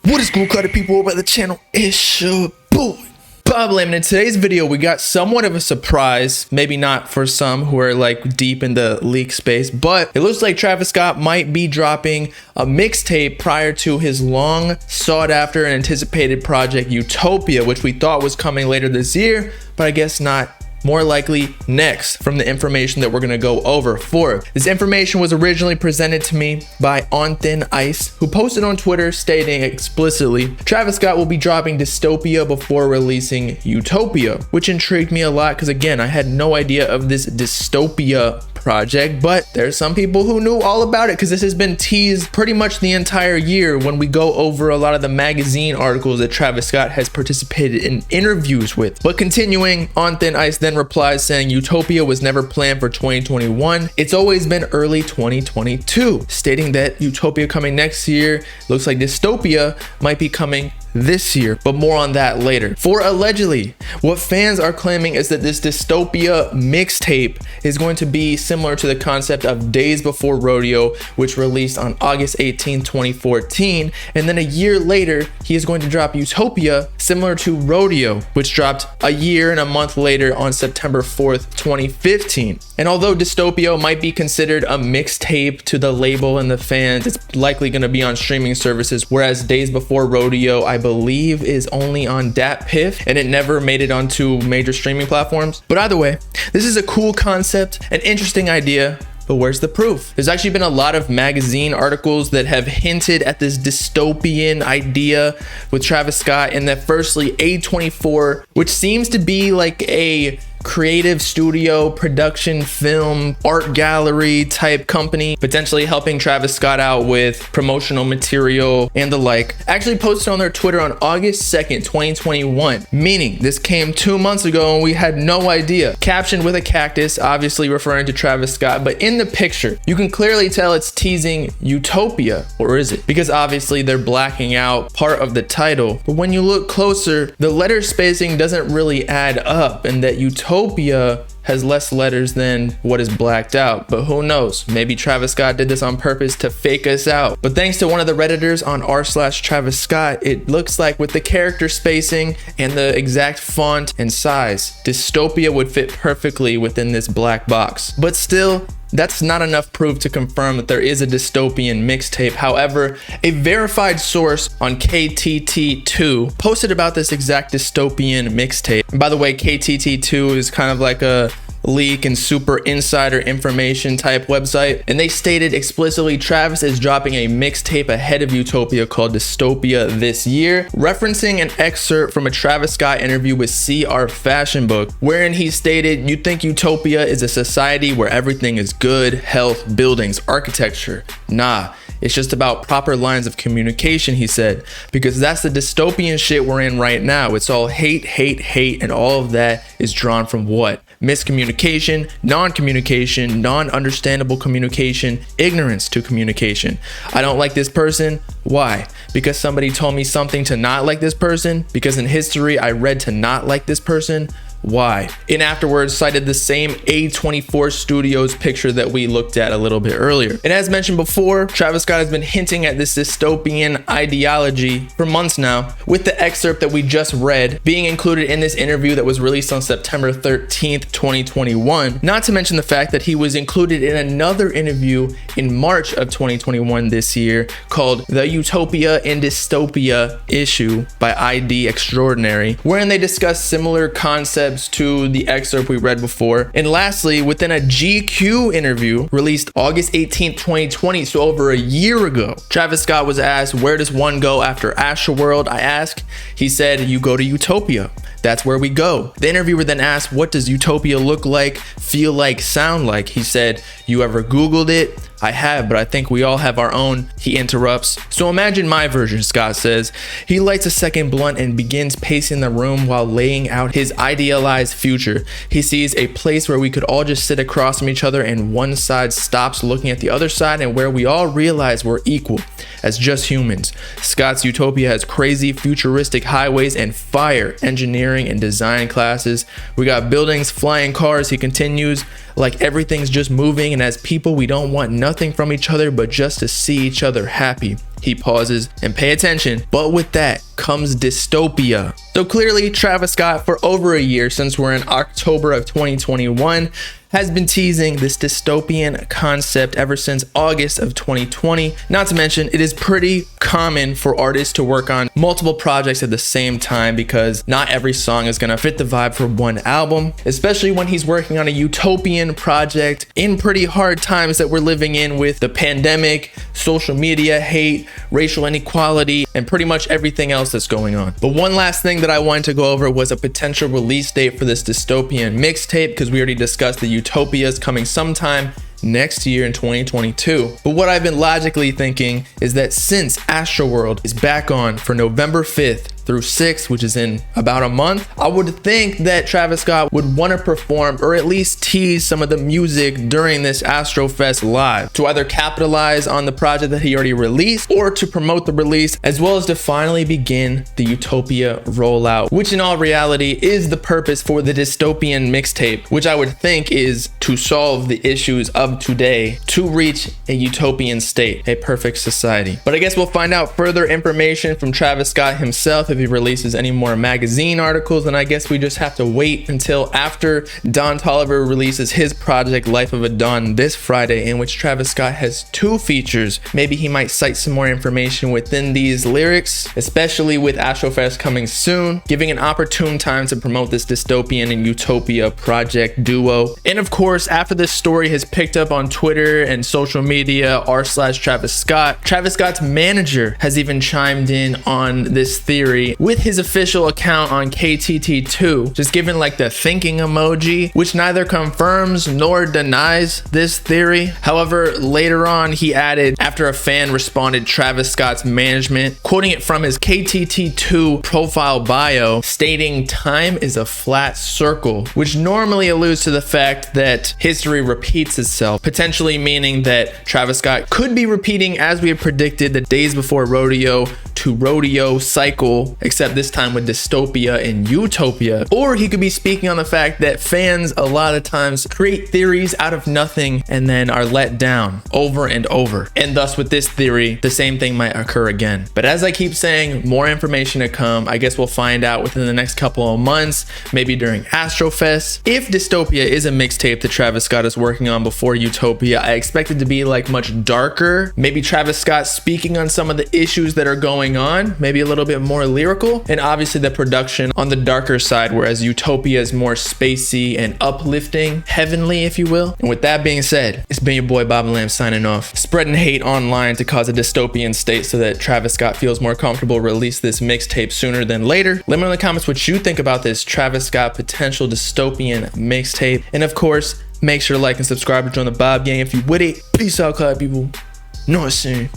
What is cool, Carter people over at the channel? It's your boy Bobbalam, and in today's video we got somewhat of a surprise. Maybe not for some who are like deep in the leak space, but it looks like Travis Scott might be dropping a mixtape prior to his long sought after and anticipated project Utopia, which we thought was coming later this year, but I guess not. More likely next, from the information that we're gonna go over for. This information was originally presented to me by On Thin Ice, who posted on Twitter stating explicitly, Travis Scott will be dropping Dystopia before releasing Utopia, which intrigued me a lot because again, I had no idea of this Dystopia project, but there's some people who knew all about it because this has been teased pretty much the entire year when we go over a lot of the magazine articles that Travis Scott has participated in interviews with. But continuing, On Thin Ice then replies saying Utopia was never planned for 2021. It's always been early 2022, stating that Utopia coming next year. Looks like Dystopia might be coming this year, but more on that later. For allegedly, what fans are claiming is that this Dystopia mixtape is going to be similar to the concept of Days Before Rodeo, which released on August 18, 2014, and then a year later he is going to drop Utopia, similar to Rodeo, which dropped a year and a month later on September 4th, 2015. And although Dystopia might be considered a mixtape to the label and the fans, it's likely going to be on streaming services, whereas Days Before Rodeo, I believe, is only on DatPiff and it never made it onto major streaming platforms. But either way, this is a cool concept, an interesting idea, but where's the proof? There's actually been a lot of magazine articles that have hinted at this dystopian idea with Travis Scott, and that firstly A24, which seems to be like a creative studio, production, film, art gallery type company, potentially helping Travis Scott out with promotional material and the like, actually posted on their Twitter on August 2nd, 2021, meaning this came 2 months ago and we had no idea. Captioned with a cactus, obviously referring to Travis Scott, but in the picture, you can clearly tell it's teasing Utopia, or is it? Because obviously they're blacking out part of the title, but when you look closer, the letter spacing doesn't really add up, and that Utopia has less letters than what is blacked out, but who knows? Maybe Travis Scott did this on purpose to fake us out. But thanks to one of the Redditors on r/Travis Scott, it looks like with the character spacing and the exact font and size, Dystopia would fit perfectly within this black box. But still, that's not enough proof to confirm that there is a dystopian mixtape. However, a verified source on KTT2 posted about this exact dystopian mixtape. And by the way, KTT2 is kind of like a leak and super insider information type website, and they stated explicitly Travis is dropping a mixtape ahead of Utopia called Dystopia this year, referencing an excerpt from a Travis Scott interview with CR Fashion Book, wherein he stated, "You think Utopia is a society where everything is good, health, buildings, architecture? Nah, it's just about proper lines of communication," he said, because that's the dystopian shit we're in right now. It's all hate, hate, hate, and all of that is drawn from what? Miscommunication, non-communication, non-understandable communication, ignorance to communication. I don't like this person. Why? Because somebody told me something to not like this person? Because in history I read to not like this person? Why? And afterwards cited the same A24 Studios picture that we looked at a little bit earlier. And as mentioned before, Travis Scott has been hinting at this dystopian ideology for months now, with the excerpt that we just read being included in this interview that was released on September 13th, 2021. Not to mention the fact that he was included in another interview in March of 2021 this year called The Utopia and Dystopia Issue by ID Extraordinary, wherein they discuss similar concepts to the excerpt we read before. And lastly, within a GQ interview released August 18th, 2020, so over a year ago, Travis Scott was asked, where does one go after Astroworld? I asked. He said, you go to Utopia. That's where we go. The interviewer then asked, what does Utopia look like, feel like, sound like? He said, you ever Googled it? I have, but I think we all have our own. He interrupts. So imagine my version, Scott says. He lights a second blunt and begins pacing the room while laying out his idealized future. He sees a place where we could all just sit across from each other and one side stops looking at the other side, and where we all realize we're equal as just humans. Scott's Utopia has crazy futuristic highways and fire engineering and design classes. We got buildings, flying cars. He continues, like everything's just moving, and as people we don't want nothing from each other but just to see each other happy. he pauses and pay attention. But with that comes dystopia. So clearly Travis Scott, for over a year, since we're in October of 2021, has been teasing this dystopian concept ever since August of 2020. Not to mention, it is pretty common for artists to work on multiple projects at the same time because not every song is gonna fit the vibe for one album, especially when he's working on a utopian project in pretty hard times that we're living in with the pandemic, social media hate, racial inequality, and pretty much everything else that's going on. But one last thing that I wanted to go over was a potential release date for this dystopian mixtape, because we already discussed the Utopia is coming sometime next year in 2022. But what I've been logically thinking is that since Astroworld is back on for November 5th through 6th, which is in about a month, I would think that Travis Scott would want to perform or at least tease some of the music during this Astrofest live to either capitalize on the project that he already released or to promote the release, as well as to finally begin the Utopia rollout, which in all reality is the purpose for the dystopian mixtape, which I would think is to solve the issues of today to reach a utopian state, a perfect society. But I guess we'll find out further information from Travis Scott himself if he releases any more magazine articles, and I guess we just have to wait until after Don Toliver releases his project Life of a Don this Friday, in which Travis Scott has 2 features. Maybe he might cite some more information within these lyrics, especially with Astrofest coming soon, giving an opportune time to promote this dystopian and utopia project duo. And of course, after this story has picked up on Twitter and social media r/Travis Scott, Travis Scott's manager has even chimed in on this theory with his official account on KTT2, just giving like the thinking emoji, which neither confirms nor denies this theory. However, later on he added, after a fan responded Travis Scott's management, quoting it from his KTT2 profile bio, stating time is a flat circle, which normally alludes to the fact that history repeats itself, potentially meaning that Travis Scott could be repeating, as we had predicted, the days before rodeo to rodeo cycle, except this time with dystopia and utopia. Or he could be speaking on the fact that fans a lot of times create theories out of nothing and then are let down over and over. And thus with this theory, the same thing might occur again. But as I keep saying, more information to come. I guess we'll find out within the next couple of months, maybe during Astrofest. If Dystopia is a mixtape that Travis Scott is working on before Utopia, I expect it to be like much darker. Maybe Travis Scott speaking on some of the issues that are going on, maybe a little bit more lyrical, and obviously the production on the darker side, whereas Utopia is more spacey and uplifting, heavenly, if you will. And with that being said, it's been your boy Bobbalam signing off, spreading hate online to cause a dystopian state so that Travis Scott feels more comfortable release this mixtape sooner than later. Let me know in the comments what you think about this Travis Scott potential dystopian mixtape, and of course, make sure to like and subscribe to join the Bob gang if you with it. Peace out, cloud people. Know what I'm saying?